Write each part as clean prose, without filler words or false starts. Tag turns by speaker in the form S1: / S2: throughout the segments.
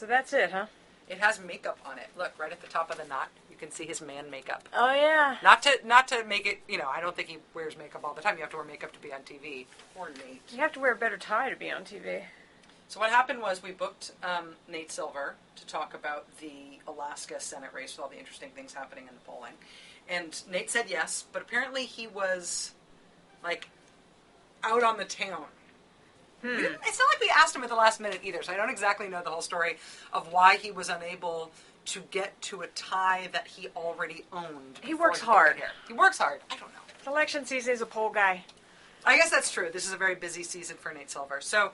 S1: So that's it, huh?
S2: It has makeup on it. Look, right at the top of the knot, you can see his man makeup.
S1: Oh, yeah.
S2: Not to make it, I don't think he wears makeup all the time. You have to wear makeup to be on TV. Poor Nate.
S1: You have to wear a better tie to be on TV.
S2: So what happened was we booked Nate Silver to talk about the Alaska Senate race with all the interesting things happening in the polling. And Nate said yes, but apparently he was, out on the town. It's not like we asked him at the last minute either, so I don't exactly know the whole story of why he was unable to get to a tie that he already owned.
S1: He works hard.
S2: He works hard. I don't know.
S1: It's election season. He's a poll guy.
S2: I guess that's true. This is a very busy season for Nate Silver. So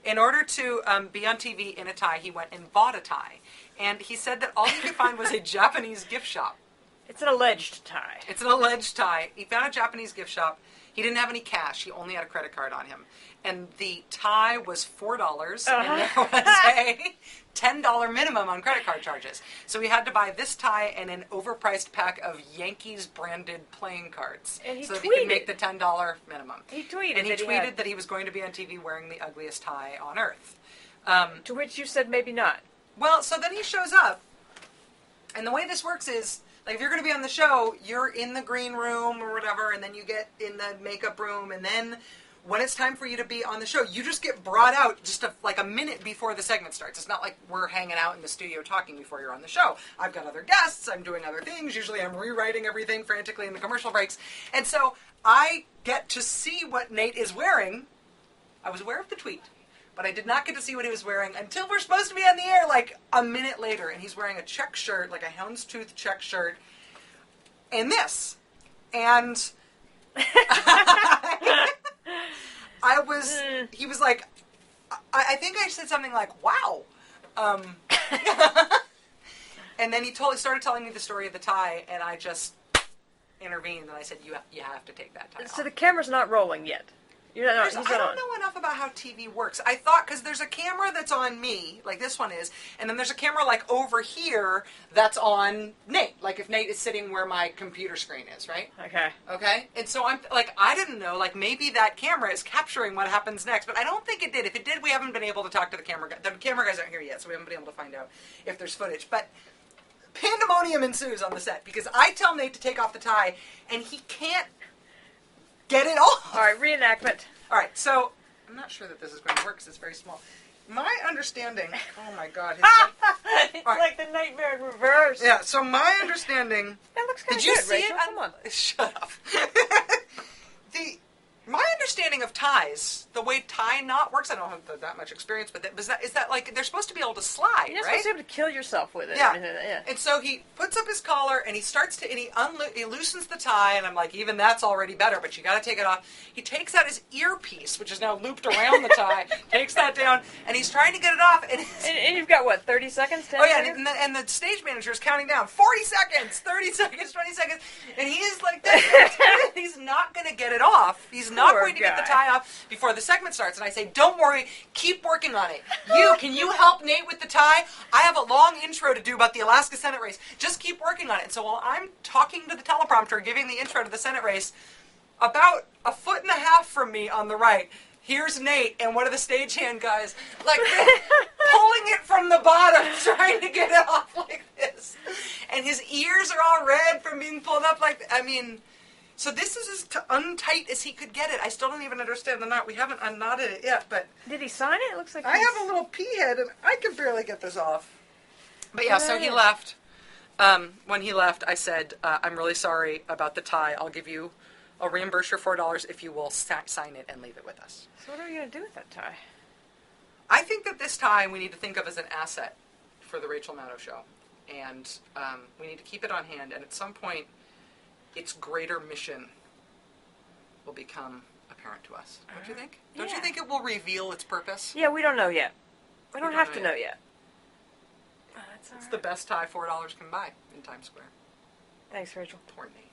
S2: in order to be on TV in a tie, he went and bought a tie. And he said that all he could find was a Japanese gift shop.
S1: It's an alleged tie.
S2: It's an alleged tie. He found a Japanese gift shop. He didn't have any cash. He only had a credit card on him. And the tie was $4, and there was a $10 minimum on credit card charges. So he had to buy this tie and an overpriced pack of Yankees-branded playing cards so that he could make the $10 minimum.
S1: He tweeted
S2: and he tweeted that he was going to be on TV wearing the ugliest tie on earth.
S1: To which you said maybe not.
S2: Well, so then he shows up, and the way this works is, if you're going to be on the show, you're in the green room or whatever, and then you get in the makeup room, and then when it's time for you to be on the show, you just get brought out just a minute before the segment starts. It's not like we're hanging out in the studio talking before you're on the show. I've got other guests. I'm doing other things. Usually I'm rewriting everything frantically in the commercial breaks. And so I get to see what Nate is wearing. I was aware of the tweet, but I did not get to see what he was wearing until we're supposed to be on the air a minute later. And he's wearing a check shirt, a houndstooth check shirt, and this. And he was like, I think I said something like, wow. And then he started telling me the story of the tie, and I just intervened, and I said, you have to take that tie off.
S1: So the camera's not rolling yet. I don't
S2: know enough about how TV works. I thought, because there's a camera that's on me, like this one is, and then there's a camera over here that's on Nate, if Nate is sitting where my computer screen is, right? Okay? And so I'm, I didn't know, maybe that camera is capturing what happens next, but I don't think it did. If it did, we haven't been able to talk to the camera guy. The camera guys aren't here yet, so we haven't been able to find out if there's footage. But pandemonium ensues on the set, because I tell Nate to take off the tie, and he can't get it off.
S1: All right, reenactment.
S2: All right, so I'm not sure that this is going to work because it's very small. My understanding... Oh, my God.
S1: It's like the nightmare in reverse.
S2: Yeah, so my understanding...
S1: That looks kind of
S2: good,
S1: Did you see
S2: Rachel?
S1: it? Come on.
S2: Shut up. My understanding of ties, the way tie knot works, I don't have that much experience, but is that they're supposed to be able to slide,
S1: You're not
S2: right?
S1: supposed to be able to kill yourself with it.
S2: Yeah.
S1: Yeah.
S2: And so he puts up his collar, and he he loosens the tie, and I'm like, even that's already better, but you got to take it off. He takes out his earpiece, which is now looped around the tie, takes that down, and he's trying to get it off.
S1: And you've got, what, 30 seconds? 10 seconds?
S2: And the stage manager is counting down, 40 seconds, 30 seconds, 20 seconds, and he is like, he's not going to get it off. He's not going to get the tie off before the segment starts. And I say, don't worry, keep working on it. Can you help Nate with the tie? I have a long intro to do about the Alaska Senate race. Just keep working on it. And so while I'm talking to the teleprompter, giving the intro to the Senate race, about 1.5 feet from me on the right, here's Nate and one of the stagehand guys, pulling it from the bottom, trying to get it off like this. And his ears are all red from being pulled up so this is as untight as he could get it. I still don't even understand the knot. We haven't unknotted it yet, but...
S1: Did he sign it? It looks like
S2: I have a little pea head, and I can barely get this off. But yeah, so he left. When he left, I said, I'm really sorry about the tie. I'll reimburse your $4 if you will sign it and leave it with us.
S1: So what are we going to do with that tie?
S2: I think that this tie we need to think of as an asset for the Rachel Maddow Show. And we need to keep it on hand, and at some point... its greater mission will become apparent to us. Don't you think? Don't you think it will reveal its purpose?
S1: Yeah, we don't know yet. We don't have to know yet.
S2: It's the best tie $4 can buy in Times Square.
S1: Thanks, Rachel.
S2: Poor Nate.